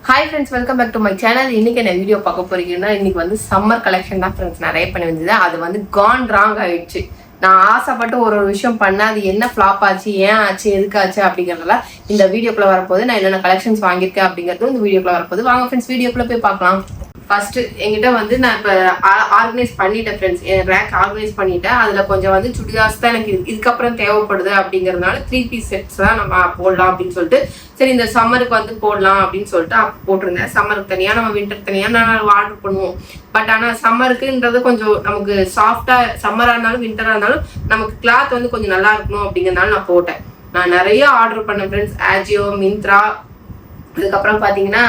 Hi friends, welcome back to my channel. இன்னைக்கு என்ன video பார்க்க போறீங்கன்னா, இன்னைக்கு வந்து சம்மர் கலெக்ஷன் தான் ஃப்ரெண்ட்ஸ் நிறைய பண்ணி வந்தது. அது வந்து கான் ராங் ஆயிடுச்சு. நான் ஆசைப்பட்டு ஒரு விஷயம் பண்ணேன், அது என்ன ஃப்ளாப் ஆச்சு, ஏன் ஆச்சு, எதுக்கு ஆச்சு அப்படிங்கிறதெல்லாம் இந்த வீடியோக்குள்ள வரப்போது. நான் என்னென்ன கலெக்ஷன்ஸ் வாங்கியிருக்கேன் அப்படிங்கிறது இந்த வீடியோக்குள்ள வரப்போது. வாங்க ஃப்ரெண்ட்ஸ், வீடியோக்குள்ள போய் பார்க்கலாம். ஃபர்ஸ்ட் என்கிட்ட வந்து நான் இப்போ ஆர்கனைஸ் பண்ணிட்டேன் ஃப்ரெண்ட்ஸ். என் ரேக் ஆர்கனைஸ் பண்ணிட்டேன். அதில் கொஞ்சம் வந்து சுடிதார்ஸ் தான் எனக்கு இதுக்கப்புறம் தேவைப்படுது அப்படிங்கிறதுனால 3 பீஸ் செட்ஸ் தான் நம்ம போடலாம் அப்படின்னு சொல்லிட்டு, சரி இந்த சம்மருக்கு வந்து போடலாம் அப்படின்னு சொல்லிட்டு போட்டிருந்தேன். சம்மருக்கு தனியாக, நம்ம வின்டர் தனியாக நான் ஆர்டர் பண்ணுவோம். பட் ஆனால் சம்மருக்குன்றது கொஞ்சம் நமக்கு சாஃப்டாக, சம்மராக இருந்தாலும் வின்டராக இருந்தாலும் நமக்கு கிளாத் வந்து கொஞ்சம் நல்லா இருக்கணும் அப்படிங்கிறதுனால நான் போட்டேன். நான் நிறைய ஆர்டர் பண்ணேன் ஃப்ரெண்ட்ஸ். ஆஜியோ, மிந்த்ரா, அதுக்கப்புறம் பார்த்தீங்கன்னா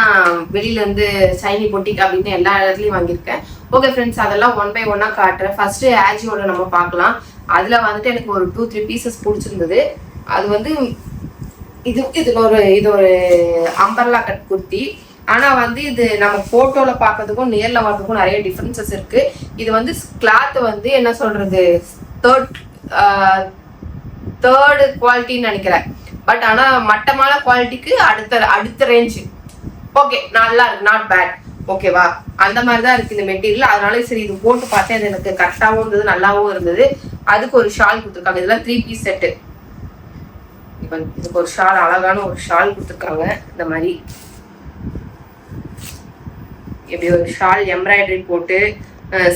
வெளியிலேருந்து சைனி பொட்டிக் அப்படின்னு எல்லா இடத்துலையும் வாங்கியிருக்கேன். ஓகே ஃப்ரெண்ட்ஸ், அதெல்லாம் 1 by 1 காட்டுறேன். ஃபர்ஸ்ட் ஆஜியோட நம்ம பார்க்கலாம். அதில் வந்துட்டு எனக்கு ஒரு 2-3 பீசஸ் பிடிச்சிருந்தது. அது வந்து இது ஒரு அம்பர்லா கட் குர்த்தி. ஆனால் வந்து இது நம்ம ஃபோட்டோவில் பார்க்கறதுக்கும் நேரில் பார்க்கறதுக்கும் நிறைய டிஃப்ரென்சஸ் இருக்குது. இது வந்து கிளாத் வந்து என்ன சொல்கிறது, தேர்டு குவாலிட்டின்னு நினைக்கிறேன். பட் ஆனால் மட்டமான குவாலிட்டிக்கு அடுத்த ரேஞ்சு. ஓகே, நல்லா இருக்கு, நாட் பேட். ஓகேவா, அந்த மாதிரி தான் இருக்குது இந்த மெட்டீரியல். அதனால சரி இது போட்டு பார்த்தேன். அது எனக்கு கரெக்டாகவும் இருந்தது, நல்லாவும் இருந்தது. அதுக்கு ஒரு ஷால் கொடுத்துருக்காங்க. இதெல்லாம் 3 பீஸ் செட்டு. இப்போ இதுக்கு ஒரு ஷால், அழகான ஒரு ஷால் கொடுத்துருக்காங்க. இந்த மாதிரி எப்படி ஒரு ஷால் எம்ப்ராய்டரி போட்டு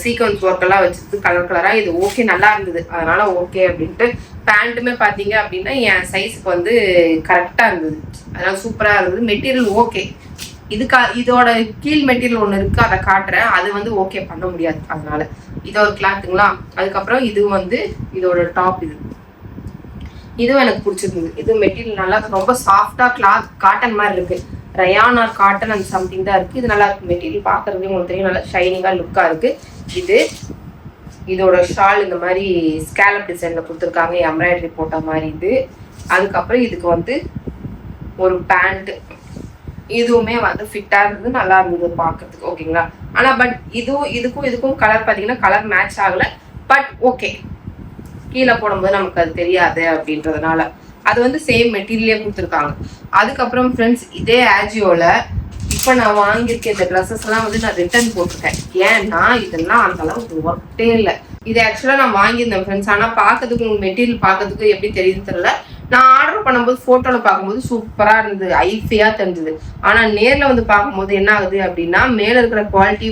சீக்வன்ஸ் ஒர்க் எல்லாம் வச்சுருக்கு கலர் கலரா. இது ஓகே, நல்லா இருந்தது. அதனால ஓகே அப்படின்ட்டு. பேண்ட்டுமே பார்த்தீங்க அப்படின்னா என் சைஸுக்கு வந்து கரெக்டாக இருந்தது. அதனால சூப்பராக இருந்தது. Material okay. இதோட கீழ் மெட்டீரியல் ஒன்று இருக்குது, அதை காட்டுறேன். அது வந்து ஓகே பண்ண முடியாது. அதனால இது ஒரு கிளாத்துங்களா. அதுக்கப்புறம் இது வந்து இதோட டாப். இதுவும் எனக்கு பிடிச்சிருந்தது. இது மெட்டீரியல் நல்லா ரொம்ப சாஃப்டாக கிளாத் காட்டன் மாதிரி இருக்கு. Rayon or cotton and something தான் இருக்கு. இது நல்லா இருக்கு. மெட்டீரியல் பார்க்கறதுக்கு உங்களுக்கு தெரியும், நல்லா ஷைனிங்காக லுக்காக இருக்கு. இதோட ஷால் இந்த மாதிரி ஸ்கேலப் டிசைன்ல கொடுத்துருக்காங்க, எம்ப்ராய்டரி போட்ட மாதிரி இது. அதுக்கப்புறம் இதுக்கு வந்து ஒரு பேண்ட். இதுவுமே வந்து ஃபிட்டா இருந்தது, நல்லா இருந்தது பார்க்கறதுக்கு. ஓகேங்களா. ஆனா பட் இதுக்கும் கலர் பார்த்தீங்கன்னா கலர் மேட்ச் ஆகல. பட் ஓகே, கீழே போடும்போது நமக்கு அது தெரியாது அப்படின்றதுனால அது வந்து சேம் மெட்டீரியலே கொடுத்துருக்காங்க. அதுக்கப்புறம் ஃப்ரெண்ட்ஸ், இதே ஆஜியோல இப்போ நான் வாங்கியிருக்க இந்த ட்ரெஸ்ஸஸ் எல்லாம் வந்து நான் ரிட்டர்ன் போட்டிருக்கேன். ஏன்னா இதெல்லாம் அந்த அளவுக்கு ஒர்த்தே இல்லை. இது ஆக்சுவலாக நான் வாங்கியிருந்தேன் ஃப்ரெண்ட்ஸ். ஆனால் பார்க்கறதுக்கு மெட்டீரியல் பார்க்கறதுக்கு எப்படி தெரியுதுன்னு தெரியல. நான் ஆர்டர் பண்ணும்போது ஃபோட்டோவில் பார்க்கும்போது சூப்பராக இருந்தது, ஐஃபையாக தெரிஞ்சது. ஆனால் நேரில் வந்து பார்க்கும்போது என்ன ஆகுது அப்படின்னா, மேலே இருக்கிற குவாலிட்டி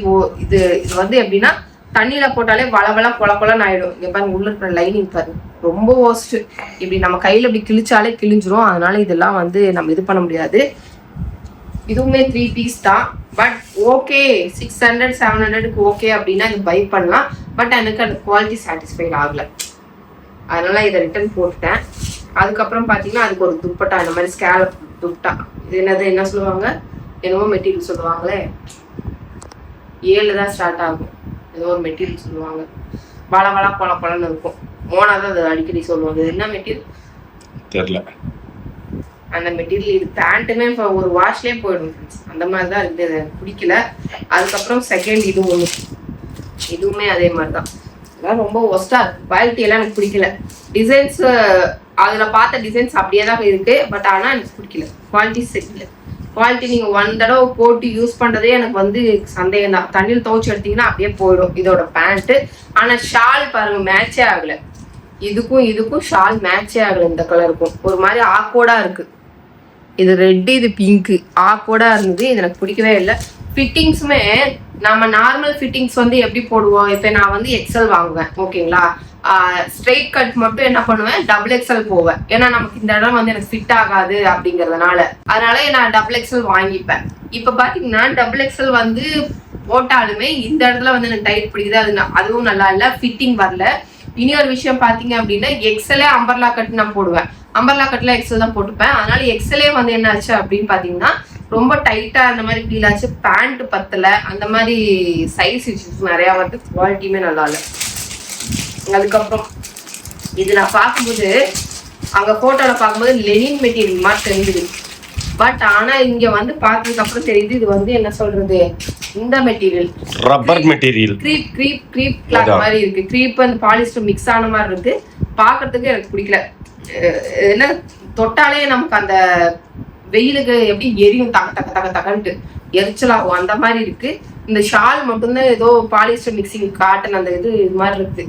இது வந்து எப்படின்னா தண்ணியில் போட்டாலே வளவள கொலன்னு ஆயிடும். இங்கே பாருங்க, உள்ள இருக்கிற லைனிங் பாருங்க, ரொம்ப ஒஸ்ட்டு. இப்படி நம்ம கையில் இப்படி கிழிச்சாலே கிழிஞ்சிரும். அதனால இதெல்லாம் வந்து நம்ம இது பண்ண முடியாது. இதுவுமே 3 பீஸ் தான். பட் ஓகே, 600-700க்கு ஓகே அப்படின்னா இது பை பண்ணலாம். பட் எனக்கு அந்த குவாலிட்டி சாட்டிஸ்ஃபைட் ஆகலை. அதனால இதை ரிட்டர்ன் போட்டுட்டேன். அதுக்கப்புறம் பார்த்தீங்கன்னா அதுக்கு ஒரு துப்பட்டா, இந்த மாதிரி ஸ்கேலப் துப்பட்டா. இது என்ன சொல்லுவாங்க, என்னவோ மெட்டீரியல் சொல்லுவாங்களே, 7 தான் ஸ்டார்ட் ஆகும். ஏதோ ஒரு மெட்டீரியல் சொல்லுவாங்க, வளவளா கொலன்னு இருக்கும். மோனா தான் அது அடிக்கடி சொல்லுவாங்க. இது என்ன மெட்டீரியல் தெரியல. அந்த மெட்டீரியல். இது பேண்ட்டுமே இப்போ ஒரு வாஷ்லேயே போயிடும் ஃப்ரெண்ட்ஸ். அந்த மாதிரி தான் இருக்குது, எனக்கு பிடிக்கல. அதுக்கப்புறம் செகண்ட் இதுவுமே அதே மாதிரி தான். இதெல்லாம் ரொம்ப ஒஸ்டா இருக்கு. குவாலிட்டி எல்லாம் எனக்கு பிடிக்கல. டிசைன்ஸ் அதில் பார்த்த டிசைன்ஸ் அப்படியே தான் இருக்கு. பட் ஆனால் எனக்கு பிடிக்கல, குவாலிட்டி சரியில்லை. குவாலிட்டி நீங்கள் 1 தடவை போட்டு யூஸ் பண்ணுறதே எனக்கு வந்து சந்தேகம் தான். தண்ணியில் துவைச்சி எடுத்தீங்கன்னா அப்படியே போயிடும் இதோட பேண்ட்டு. ஆனால் ஷால் பாருங்க, மேட்சே ஆகலை. இதுக்கும் ஷால் மேட்சே ஆகலை. இந்த கலருக்கும் ஒரு மாதிரி ஆக்வர்டாக இருக்குது. இது ரெட்டு, இது பிங்க்கு, ஆக்வர்டாக இருந்தது. இது எனக்கு பிடிக்கவே இல்லை. ஃபிட்டிங்ஸுமே நம்ம நார்மல் ஃபிட்டிங்ஸ் வந்து எப்படி போடுவோம், இப்போ நான் வந்து எக்ஸல் வாங்குவேன். ஓகேங்களா. ஸ்ட்ரெயிட் கட் மட்டும் என்ன பண்ணுவேன், XXL போவேன். ஏன்னா நமக்கு இந்த இடம் வந்து எனக்கு ஃபிட் ஆகாது அப்படிங்கிறதுனால. அதனால நான் XXL வாங்கிப்பேன். இப்போ பார்த்தீங்கன்னா XXL வந்து போட்டாலுமே இந்த இடத்துல வந்து எனக்கு டைட் பிடிக்குது. அதுவும் நல்லா இல்லை, ஃபிட்டிங் வரல. இனி ஒரு விஷயம் பார்த்தீங்க அப்படின்னா, எக்ஸலே அம்பர்லா கட் நான் போடுவேன். அம்பர்லா கட்ல எக்ஸல் தான் போட்டுப்பேன். அதனால எக்ஸலே வந்து என்ன ஆச்சு அப்படின்னு பார்த்தீங்கன்னா ரொம்ப டைட்டா அந்த மாதிரி ஃபீல் ஆச்சு. பேண்ட் பத்தல, அந்த மாதிரி சைஸ் இஷ்யூஸ் நிறையா வருது. குவாலிட்டியுமே நல்லா இல்லை. அதுக்கப்புறம் இது நான் பார்க்கும்போது, அங்கே ஃபோட்டோவில் பார்க்கும்போது லெனின் மெட்டீரியல் மாதிரி தெரிஞ்சுது. பட் ஆனால் இங்கே வந்து பார்த்ததுக்கப்புறம் தெரியுது இது வந்து என்ன சொல்றது, இந்த material rubber material, creep cloth மாதிரி இருக்கு. க்ரீப் அந்த பாலிஸ்டர் மிக்ஸ் ஆன மாதிரி இருக்கு. பார்க்கறதுக்கு எனக்கு பிடிக்கல. என்ன தொட்டாலே நமக்கு அந்த வெயிலுக்கு எப்படி எரியும் தகன்ட்டு எரிச்சலாகும் அந்த மாதிரி இருக்கு. இந்த ஷால் மட்டும்தான் ஏதோ பாலிஸ்டர் மிக்சிங் காட்டன் அந்த இது மாதிரி இருக்கு.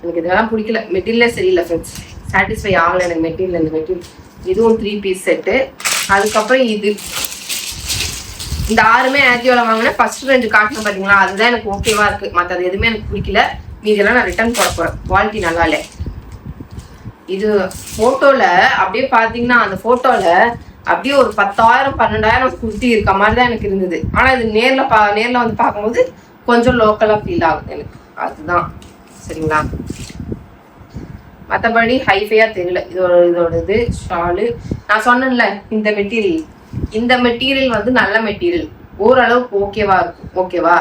எனக்கு இதெல்லாம் பிடிக்கல, மெட்டீரியலே சரியில்லை ஃப்ரெண்ட்ஸ், சாட்டிஸ்ஃபை ஆகலை எனக்கு மெட்டீரியல். இந்த மெட்டீரியல் இதுவும் 3 பீஸ் செட்டு. அதுக்கப்புறம் இது இந்த 6மே ஆக்டிவால வாங்கினேன். ஃபர்ஸ்ட் 2 காட்டணும் பார்த்தீங்களா, அதுதான் எனக்கு ஓகேவா இருக்கு. மற்றது எதுவுமே எனக்கு பிடிக்கல. மீதெல்லாம் நான் ரிட்டர்ன் போட போறேன், குவாலிட்டி நல்லா இல்லை. இது போட்டோல அப்படியே பாத்தீங்கன்னா அந்த போட்டோல அப்படியே ஒரு 10,000 12,000 குர்த்தி இருக்க மாதிரி தான் எனக்கு இருந்தது. ஆனா இது நேர்ல வந்து பார்க்கும்போது கொஞ்சம் லோக்கலா ஃபீல் ஆகுது எனக்கு, அதுதான் சரிங்களா. மற்றபடி ஹைஃபையா தெரியல. இதோட இது ஷாலு நான் சொன்னேன்ல, இந்த மெட்டீரியல் வந்து நல்ல மெட்டீரியல், ஓரளவுக்கு ஓகேவா இருக்கும். ஓகேவா,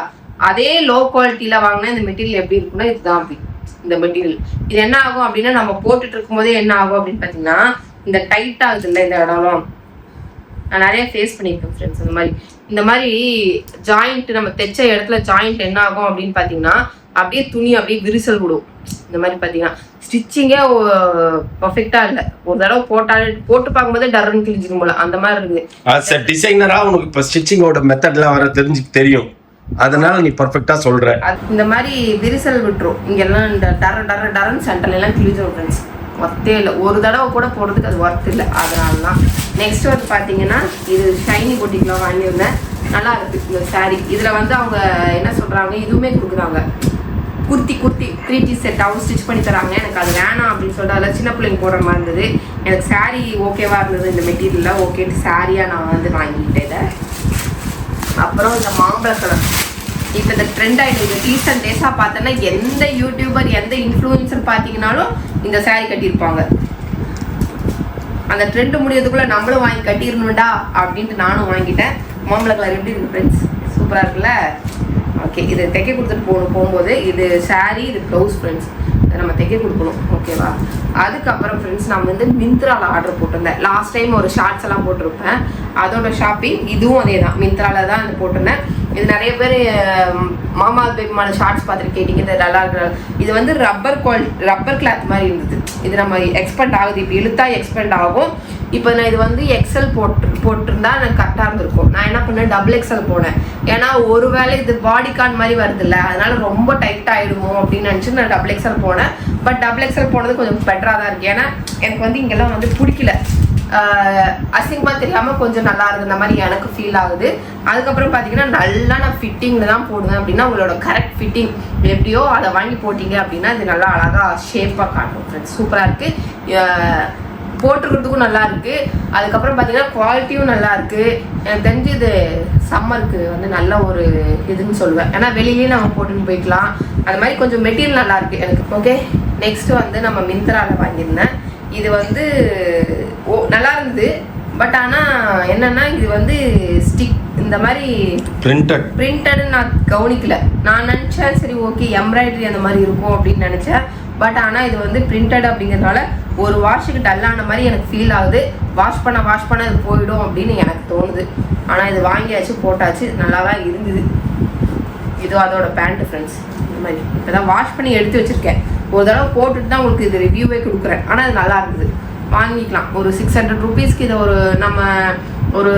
அதே லோ குவாலிட்டியில வாங்கினா இந்த மெட்டீரியல் எப்படி இருக்குன்னா இதுதான் அப்படி. இந்த மெட்டீரியல் இது என்ன ஆகும் அப்படின்னா, நம்ம போட்டுட்டு இருக்கும் போதே என்ன ஆகும் அப்படின்னு பாத்தீங்கன்னா, இந்த டைட் ஆகுது இல்லை இந்த இடம்லாம், நான் நிறைய ஃபேஸ் பண்ணியிருக்கேன் ஃப்ரெண்ட்ஸ். இந்த மாதிரி ஜாயிண்ட் நம்ம தைச்ச இடத்துல ஜாயிண்ட் என்ன ஆகும் அப்படின்னு பாத்தீங்கன்னா, அப்படியே துணி அப்படியே விரிசல் விடும். இந்த மாதிரி பாத்தீங்கன்னா ஸ்டிச்சிங்கே பர்ஃபெக்டா இல்லை. ஒரு தடவை போட்டு பார்க்கும்போதே டர்ன்னு கிழிஞ்சிடும் போல அந்த மாதிரி இருக்குது. டிசைனரா உனக்கு இப்போ ஸ்டிச்சிங்கோட மெத்தட்லாம் வர தெரியும், அதனால நீ பர்ஃபெக்டா சொல்ற. இந்த மாதிரி விரிசல் விட்டுரும் இங்கெல்லாம், இந்த டரன் சென்டர்ல எல்லாம் கிழிஞ்சிடும் ஃப்ரெண்ட்ஸ். ஒர்த்தே இல்லை, ஒரு தடவை கூட போடுறதுக்கு அது ஒர்த் இல்லை. அதனால தான். நெக்ஸ்ட் வந்து பார்த்தீங்கன்னா இது ஷைனி பொட்டிக்கில் வாங்கியிருந்தேன், நல்லா இருக்கு இந்த சாரீ. இதில் வந்து அவங்க என்ன சொல்றாங்க, இதுவுமே கொடுக்குறாங்க குர்த்தி 3 பீஸ் செட்டாகவும் ஸ்டிச் பண்ணி தராங்க. எனக்கு அது வேணாம் அப்படின்னு சொல்லிட்டு அதில் சின்ன பிள்ளைங்க போடுற மாதிரி இருந்தது. எனக்கு சாரீ ஓகேவா இருந்தது, இந்த மெட்டீரியலில் ஓகேட்டு சாரியாக நான் வந்து வாங்கிக்கிட்டேன் இதை. அப்புறம் இந்த மாம்பழ கலர் இப்போ இந்த ட்ரெண்ட் ஆகிடுது. ரீசன்ட் டேஸாக பார்த்தோன்னா எந்த யூடியூபர் எந்த இன்ஃப்ளூயன்சர் பார்த்தீங்கன்னாலும் இந்த சாரீ கட்டியிருப்பாங்க. அந்த ட்ரெண்ட் முடியறதுக்குள்ளே நம்மளும் வாங்கி கட்டிடணும்டா அப்படின்ட்டு நானும் வாங்கிட்டேன். மாம்பழ கலர் எப்படி இருக்கு ஃப்ரெண்ட்ஸ், சூப்பராக இருக்குல்ல. ஓகே, இது தைக்க கொடுத்துட்டு போகும்போது இது சாரீ, இது ப்ளவுஸ் ஃப்ரெண்ட்ஸ், இதை நம்ம தைக்க கொடுக்கணும். ஓகேவா. அதுக்கப்புறம் ஃப்ரெண்ட்ஸ் நான் வந்து மிந்த்ராவில் ஆர்டர் போட்டிருந்தேன். லாஸ்ட் டைம் ஒரு ஷார்ட்ஸ் எல்லாம் போட்டிருப்பேன், அதோட ஷாப்பிங் இதுவும் அதே தான், மிந்த்ராவில் தான் இது போட்டிருந்தேன். இது நிறைய பேர் மாமா பேபிமான ஷார்ட்ஸ் பார்த்துட்டு கேட்டிங்க, இது நல்லா இருக்கு. இது வந்து ரப்பர் கிளாத் மாதிரி இருந்தது. இது நம்ம எக்ஸ்பெண்ட் ஆகுது, இப்போ இழுத்தா எக்ஸ்பெண்ட் ஆகும். இப்போ நான் இது வந்து எக்ஸல் போட்டிருந்தா எனக்கு கரெக்டாக இருந்திருக்கும். நான் என்ன பண்ணேன், டபுள் எக்ஸல் போனேன். ஏன்னா ஒருவேளை இது பாடிகான் மாதிரி வருது இல்லை, அதனால ரொம்ப டைட் ஆகிடுமோ அப்படின்னு நினச்சி நான் டபுள் எக்ஸல் போனேன். பட் டபுள் எக்ஸல் போனது கொஞ்சம் பெட்டராக தான் இருக்குது. ஏன்னா எனக்கு வந்து இங்கெல்லாம் வந்து பிடிக்கல, அசிங்கமாக தெரியாமல் கொஞ்சம் நல்லா இருந்த மாதிரி எனக்கு ஃபீல் ஆகுது. அதுக்கப்புறம் பார்த்தீங்கன்னா நல்லா நான் ஃபிட்டிங்கில் தான் போடுவேன். அப்படின்னா உங்களோட கரெக்ட் ஃபிட்டிங் எப்படியோ அதை வாங்கி போட்டிங்க அப்படின்னா இது நல்லா அழகாக ஷேப்பாக காட்டும் ஃப்ரெண்ட்ஸ். சூப்பராக இருக்குது, போட்டுக்கிறதுக்கும் நல்லா இருக்கு. அதுக்கப்புறம் பார்த்தீங்கன்னா குவாலிட்டியும் நல்லா இருக்கு. எனக்கு தெரிஞ்சு இது சம்மருக்கு வந்து நல்ல ஒரு இதுன்னு சொல்லுவேன். ஏன்னா வெளியிலேயே நம்ம போட்டுன்னு போய்க்கலாம். அது மாதிரி கொஞ்சம் மெட்டீரியல் நல்லா இருக்கு எனக்கு. ஓகே, நெக்ஸ்ட் வந்து நம்ம மிந்த்ராவில் வாங்கியிருந்தேன். இது வந்து நல்லா இருந்தது. பட் ஆனால் என்னன்னா இது வந்து ஸ்டிக் இந்த மாதிரி பிரிண்டட்னு நான் கவனிக்கல. நான் நினச்சேன் சரி ஓகே எம்ப்ராய்டரி அந்த மாதிரி இருக்கும் அப்படின்னு நினச்சேன். பட் ஆனால் இது வந்து பிரிண்டட் அப்படிங்கிறதுனால ஒரு வாஷுக்கு டல்லான மாதிரி எனக்கு ஃபீல் ஆகுது. வாஷ் பண்ண இது போயிடும் அப்படின்னு எனக்கு தோணுது. ஆனால் இது வாங்கியாச்சு, போட்டாச்சு, நல்லா தான் இருந்தது. இது அதோட பேண்ட்டு ஃப்ரெண்ட்ஸ். இந்த மாதிரி இப்போ தான் வாஷ் பண்ணி எடுத்து வச்சுருக்கேன். ஒரு தடவை போட்டுட்டு தான் உங்களுக்கு இது ரிவ்யூவே கொடுக்குறேன். ஆனால் இது நல்லா இருந்தது, வாங்கிக்கலாம். ஒரு 600 ருபீஸ்க்கு இதை நம்ம ஒரு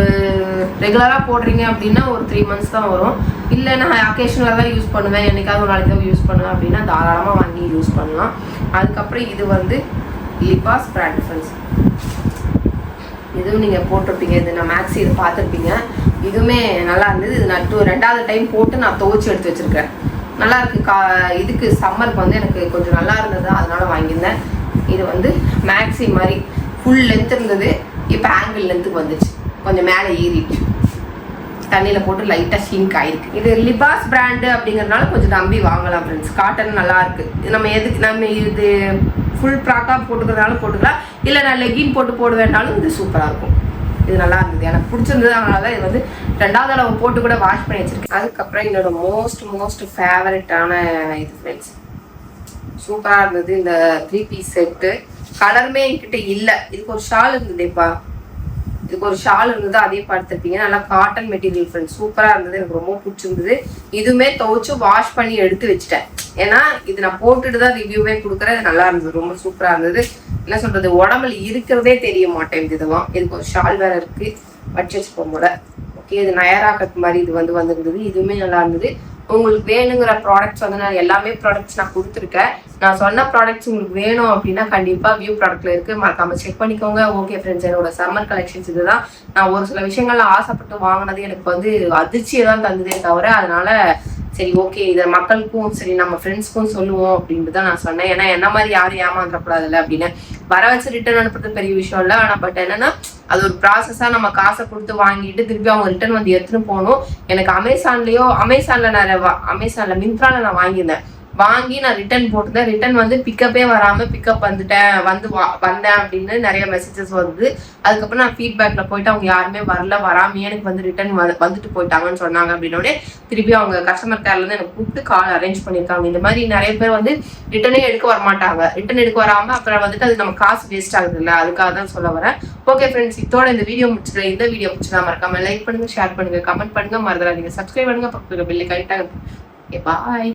ரெகுலராக போடுறீங்க அப்படின்னா ஒரு 3 months தான் வரும். இல்லை நான் அக்கேஷனலாக தான் யூஸ் பண்ணுவேன், என்னைக்காவது ஒரு நாளைக்கு தான் யூஸ் பண்ணுவேன் அப்படின்னா தாராளமாக வாங்கி யூஸ் பண்ணலாம். அதுக்கப்புறம் இது வந்து லிபாஸ் பிராண்ட் ஃப்ரெண்ட்ஸ். இதுவும் நீங்கள் போட்டிருப்பீங்க, இது நான் மேக்ஸி இது பார்த்துருப்பீங்க. இதுவுமே நல்லா இருந்தது. இது நான் 2வது டைம் போட்டு நான் துவைச்சி எடுத்து வச்சுருக்கேன். நல்லா இருக்குது. இதுக்கு சம்மருக்கு வந்து எனக்கு கொஞ்சம் நல்லா இருந்தது, அதனால வாங்கியிருந்தேன். இது வந்து மேக்ஸி மாதிரி ஃபுல் லென்த் இருந்தது, இப்போ ஆங்கிள் லென்த்துக்கு வந்துச்சு, கொஞ்சம் மேலே ஏறிடுச்சு. தண்ணியில் போட்டு லைட்டாக ஷிங்க் ஆகிருக்கு. இது லிபாஸ் பிராண்டு அப்படிங்கிறதுனால கொஞ்சம் நம்பி வாங்கலாம் ஃப்ரெண்ட்ஸ். காட்டன் நல்லா இருக்குது. நம்ம இது ஃபுல் ப்ராக்காக போட்டுக்கிறதுனால போட்டுக்கலாம், இல்லை நான் லெகின் போட்டு வேண்டாலும் இது சூப்பராக இருக்கும். இது நல்லா இருந்தது, எனக்கு பிடிச்சிருந்தது. அதனால தான் இது வந்து 2வது அளவு போட்டு கூட வாஷ் பண்ணி வச்சுருக்கேன். அதுக்கப்புறம் என்னோட மோஸ்ட் ஃபேவரட்டான இது ஃப்ரெண்ட்ஸ், சூப்பராக இருந்தது இந்த 3 பீஸ் செட்டு. கலருமே என்கிட்ட இல்லை. இதுக்கு ஒரு ஷால் இருந்ததுப்பா, இதுக்கு ஒரு ஷால் இருந்தது, அதையும் பார்த்துருப்பீங்க. நல்லா காட்டன் மெட்டீரியல் ஃப்ரெண்ட்ஸ், சூப்பராக இருந்தது, எனக்கு ரொம்ப பிடிச்சிருந்தது. இதுவுமே துவைச்சு வாஷ் பண்ணி எடுத்து வச்சுட்டேன். ஏன்னா இது நான் போட்டுட்டு தான் ரிவ்யூவே கொடுக்குறேன். நல்லா இருந்தது, ரொம்ப சூப்பராக இருந்தது. என்ன சொல்றது, உடம்புல இருக்கிறதே தெரிய மாட்டேங்குது. இதுக்கு ஒரு ஷால் வேற இருக்கு, வச்சு வச்சுப்போம் போல. ஓகே, இது நயரா கட் மாதிரி இது வந்திருந்தது. இதுவுமே நல்லா இருந்தது. உங்களுக்கு வேணுங்கிற ப்ராடக்ட்ஸ் வந்து நான் எல்லாமே ப்ராடக்ட்ஸ் நான் கொடுத்துருக்கேன். நான் சொன்ன ப்ராடக்ட்ஸ் உங்களுக்கு வேணும் அப்படின்னா கண்டிப்பா வியூ ப்ராடக்ட்ல இருக்கு, மறக்காம செக் பண்ணிக்கோங்க. ஓகே ஃப்ரெண்ட்ஸ், என்னோட சம்மர் கலெக்ஷன்ஸ் இதுதான். நான் ஒரு சில விஷயங்கள்ல ஆசைப்பட்டு வாங்கினது எனக்கு வந்து அதிர்ச்சியை தான் தந்ததே தவிர, அதனால சரி ஓகே இதை மக்களுக்கும் சரி நம்ம ஃப்ரெண்ட்ஸ்க்கும் சொல்லுவோம் அப்படின்ட்டு தான் நான் சொன்னேன். ஏன்னா என்ன மாதிரி யாரும் ஏமாந்துடக்கூடாதுல்ல அப்படின்னு. வர வச்சு ரிட்டர்ன் அனுப்புறது பெரிய விஷயம் இல்லை, ஆனால் பட் என்னன்னா அது ஒரு ப்ராசஸாக நம்ம காசை கொடுத்து வாங்கிட்டு திருப்பி அவங்க ரிட்டர்ன் வந்து எடுத்துன்னு போகணும். எனக்கு அமேசானில் மிந்த்ராவில் நான் வாங்கியிருந்தேன். வாங்கி நான் ரிட்டர்ன் போட்டிருந்தேன். ரிட்டர்ன் வந்து பிக்கப்பே வராமல் பிக்கப் வந்தேன் அப்படின்னு நிறைய மெசேஜஸ் வருது. அதுக்கப்புறம் நான் ஃபீட்பேக்ல போயிட்டு அவங்க யாருமே வராமையே எனக்கு வந்து ரிட்டர்ன் வந்துட்டு போயிட்டாங்கன்னு சொன்னாங்க. அப்படின்னோடனே திருப்பி அவங்க கஸ்டமர் கேர்லேருந்து எனக்கு கூப்பிட்டு கால் அரேஞ்ச் பண்ணியிருக்காங்க. இந்த மாதிரி நிறைய பேர் வந்து ரிட்டர்னே எடுக்க வரமாட்டாங்க. ரிட்டர்ன் எடுக்க வராமல் அப்புறம் வந்துட்டு அது நம்ம காசு வேஸ்ட் ஆகுது இல்லை, அதுக்காக தான் சொல்ல வரேன். ஓகே ஃப்ரெண்ட்ஸ், இதோட இந்த வீடியோ முடிச்சுக்கிறேன். இந்த வீடியோ முடிச்சுதான் மறக்காம லைக் பண்ணுங்க, ஷேர் பண்ணுங்க, கமெண்ட் பண்ணுங்க, மறந்துடாதீங்க சப்ஸ்கிரைப் பண்ணுங்க, பக்கத்துல பெல் ஐகான். Okay bye.